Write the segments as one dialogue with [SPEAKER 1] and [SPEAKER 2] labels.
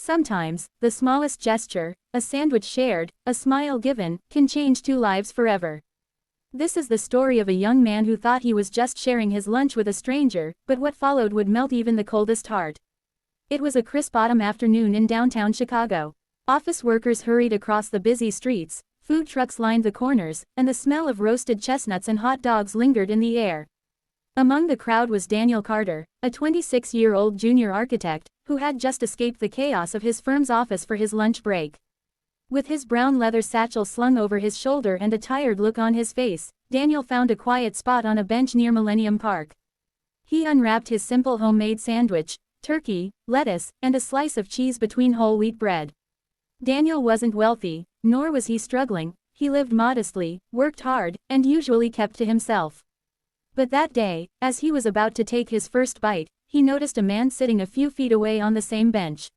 [SPEAKER 1] Sometimes, the smallest gesture, a sandwich shared, a smile given, can change two lives forever. This is the story of a young man who thought he was just sharing his lunch with a stranger, but what followed would melt even the coldest heart. It was a crisp autumn afternoon in downtown Chicago. Office workers hurried across the busy streets, food trucks lined the corners, and the smell of roasted chestnuts and hot dogs lingered in the air. Among the crowd was Daniel Carter, a 26-year-old junior architect, who had just escaped the chaos of his firm's office for his lunch break. With his brown leather satchel slung over his shoulder and a tired look on his face, Daniel found a quiet spot on a bench near Millennium Park. He unwrapped his simple homemade sandwich, turkey, lettuce, and a slice of cheese between whole wheat bread. Daniel wasn't wealthy, nor was he struggling. He lived modestly, worked hard, and usually kept to himself. But that day, as he was about to take his first bite, he noticed a man sitting a few feet away on the same bench.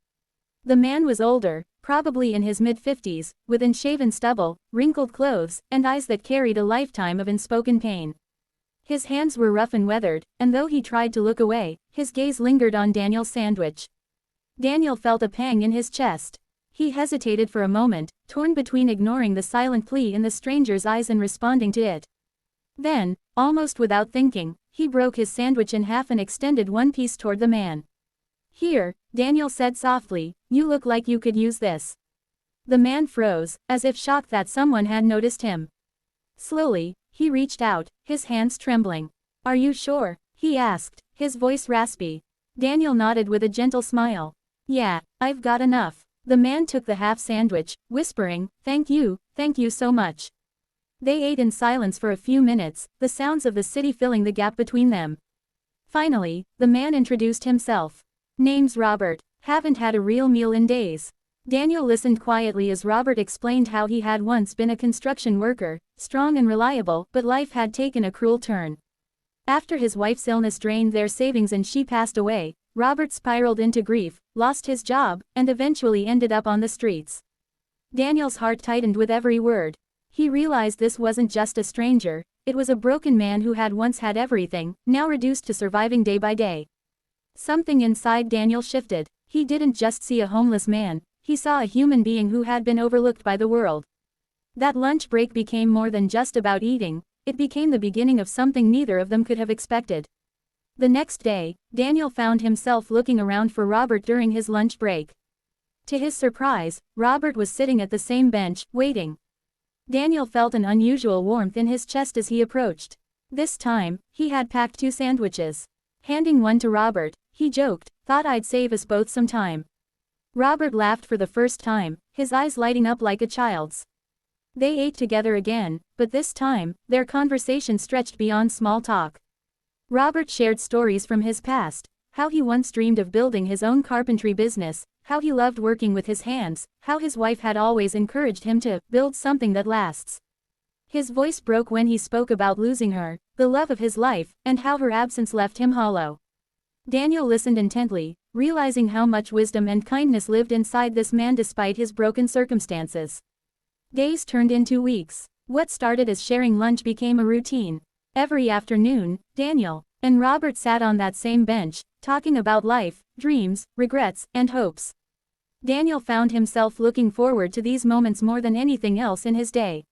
[SPEAKER 1] The man was older, probably in his mid-50s, with unshaven stubble, wrinkled clothes, and eyes that carried a lifetime of unspoken pain. His hands were rough and weathered, and though he tried to look away, his gaze lingered on Daniel's sandwich. Daniel felt a pang in his chest. He hesitated for a moment, torn between ignoring the silent plea in the stranger's eyes and responding to it. Then, almost without thinking, he broke his sandwich in half and extended one piece toward the man. "Here," Daniel said softly, "you look like you could use this." The man froze, as if shocked that someone had noticed him. Slowly, he reached out, his hands trembling. "Are you sure?" he asked, his voice raspy. Daniel nodded with a gentle smile. "Yeah, I've got enough." The man took the half sandwich, whispering, thank you so much." They ate in silence for a few minutes, the sounds of the city filling the gap between them. Finally, the man introduced himself. "Name's Robert. Haven't had a real meal in days." Daniel listened quietly as Robert explained how he had once been a construction worker, strong and reliable, but life had taken a cruel turn. After his wife's illness drained their savings and she passed away, Robert spiraled into grief, lost his job, and eventually ended up on the streets. Daniel's heart tightened with every word. He realized this wasn't just a stranger, it was a broken man who had once had everything, now reduced to surviving day by day. Something inside Daniel shifted. He didn't just see a homeless man, he saw a human being who had been overlooked by the world. That lunch break became more than just about eating, it became the beginning of something neither of them could have expected. The next day, Daniel found himself looking around for Robert during his lunch break. To his surprise, Robert was sitting at the same bench, waiting. Daniel felt an unusual warmth in his chest as he approached. This time, he had packed 2 sandwiches. Handing one to Robert, he joked, "Thought I'd save us both some time." Robert laughed for the first time, his eyes lighting up like a child's. They ate together again, but this time, their conversation stretched beyond small talk. Robert shared stories from his past, how he once dreamed of building his own carpentry business, how he loved working with his hands, how his wife had always encouraged him to build something that lasts. His voice broke when he spoke about losing her, the love of his life, and how her absence left him hollow. Daniel listened intently, realizing how much wisdom and kindness lived inside this man despite his broken circumstances. Days turned into weeks. What started as sharing lunch became a routine. Every afternoon, Daniel and Robert sat on that same bench, talking about life, dreams, regrets, and hopes. Daniel found himself looking forward to these moments more than anything else in his day.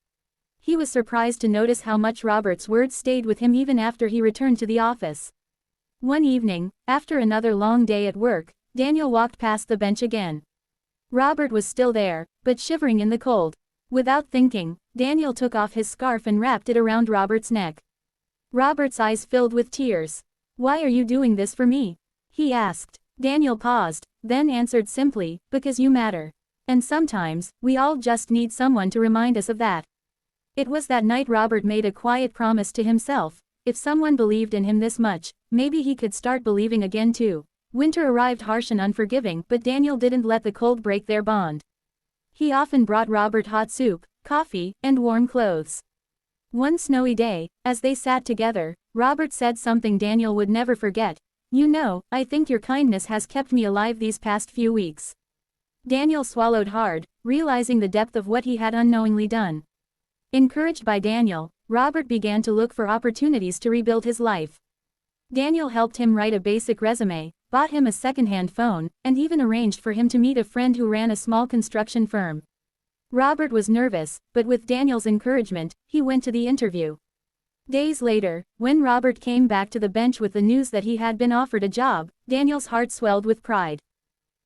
[SPEAKER 1] He was surprised to notice how much Robert's words stayed with him even after he returned to the office. One evening, after another long day at work, Daniel walked past the bench again. Robert was still there, but shivering in the cold. Without thinking, Daniel took off his scarf and wrapped it around Robert's neck. Robert's eyes filled with tears. "Why are you doing this for me?" he asked. Daniel paused, then answered simply, "Because you matter. And sometimes, we all just need someone to remind us of that." It was that night Robert made a quiet promise to himself. If someone believed in him this much, maybe he could start believing again too. Winter arrived harsh and unforgiving, but Daniel didn't let the cold break their bond. He often brought Robert hot soup, coffee, and warm clothes. One snowy day, as they sat together, Robert said something Daniel would never forget. "You know, I think your kindness has kept me alive these past few weeks." Daniel swallowed hard, realizing the depth of what he had unknowingly done. Encouraged by Daniel, Robert began to look for opportunities to rebuild his life. Daniel helped him write a basic resume, bought him a second-hand phone, and even arranged for him to meet a friend who ran a small construction firm. Robert was nervous, but with Daniel's encouragement, he went to the interview. Days later, when Robert came back to the bench with the news that he had been offered a job, Daniel's heart swelled with pride.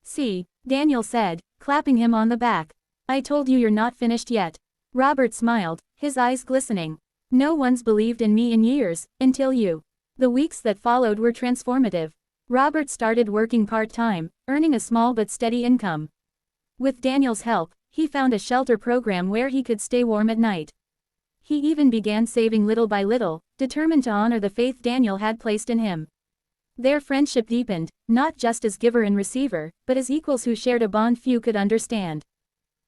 [SPEAKER 1] "See," Daniel said, clapping him on the back. "I told you you're not finished yet." Robert smiled, his eyes glistening. "No one's believed in me in years, until you." The weeks that followed were transformative. Robert started working part-time, earning a small but steady income. With Daniel's help, he found a shelter program where he could stay warm at night. He even began saving little by little, determined to honor the faith Daniel had placed in him. Their friendship deepened, not just as giver and receiver, but as equals who shared a bond few could understand.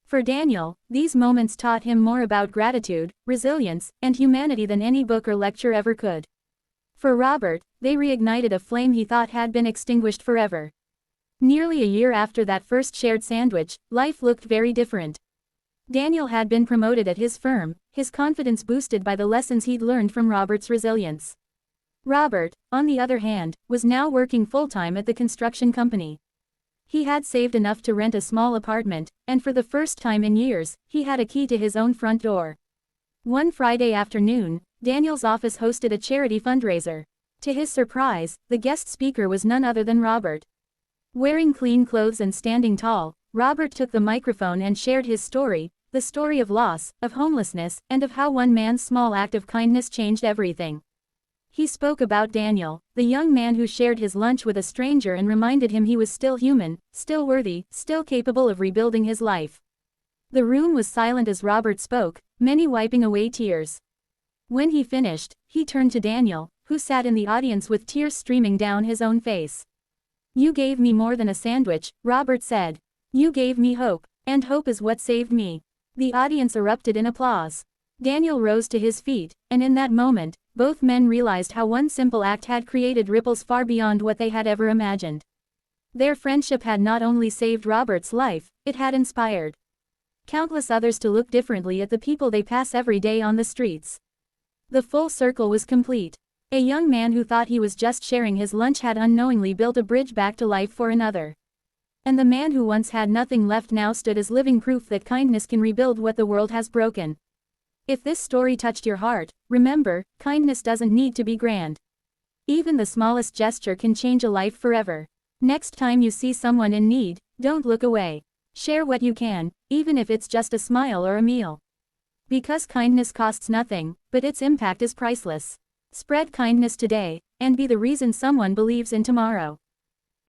[SPEAKER 1] For Daniel, these moments taught him more about gratitude, resilience, and humanity than any book or lecture ever could. For Robert, they reignited a flame he thought had been extinguished forever. Nearly a year after that first shared sandwich, life looked very different. Daniel had been promoted at his firm, his confidence boosted by the lessons he'd learned from Robert's resilience. Robert, on the other hand, was now working full-time at the construction company. He had saved enough to rent a small apartment, and for the first time in years, he had a key to his own front door. One Friday afternoon, Daniel's office hosted a charity fundraiser. To his surprise, the guest speaker was none other than Robert. Wearing clean clothes and standing tall, Robert took the microphone and shared his story, the story of loss, of homelessness, and of how one man's small act of kindness changed everything. He spoke about Daniel, the young man who shared his lunch with a stranger and reminded him he was still human, still worthy, still capable of rebuilding his life. The room was silent as Robert spoke, many wiping away tears. When he finished, he turned to Daniel, who sat in the audience with tears streaming down his own face. "You gave me more than a sandwich," Robert said. "You gave me hope, and hope is what saved me." The audience erupted in applause. Daniel rose to his feet, and in that moment, both men realized how one simple act had created ripples far beyond what they had ever imagined. Their friendship had not only saved Robert's life, it had inspired countless others to look differently at the people they pass every day on the streets. The full circle was complete. A young man who thought he was just sharing his lunch had unknowingly built a bridge back to life for another. And the man who once had nothing left now stood as living proof that kindness can rebuild what the world has broken. If this story touched your heart, remember, kindness doesn't need to be grand. Even the smallest gesture can change a life forever. Next time you see someone in need, don't look away. Share what you can, even if it's just a smile or a meal. Because kindness costs nothing, but its impact is priceless. Spread kindness today, and be the reason someone believes in tomorrow.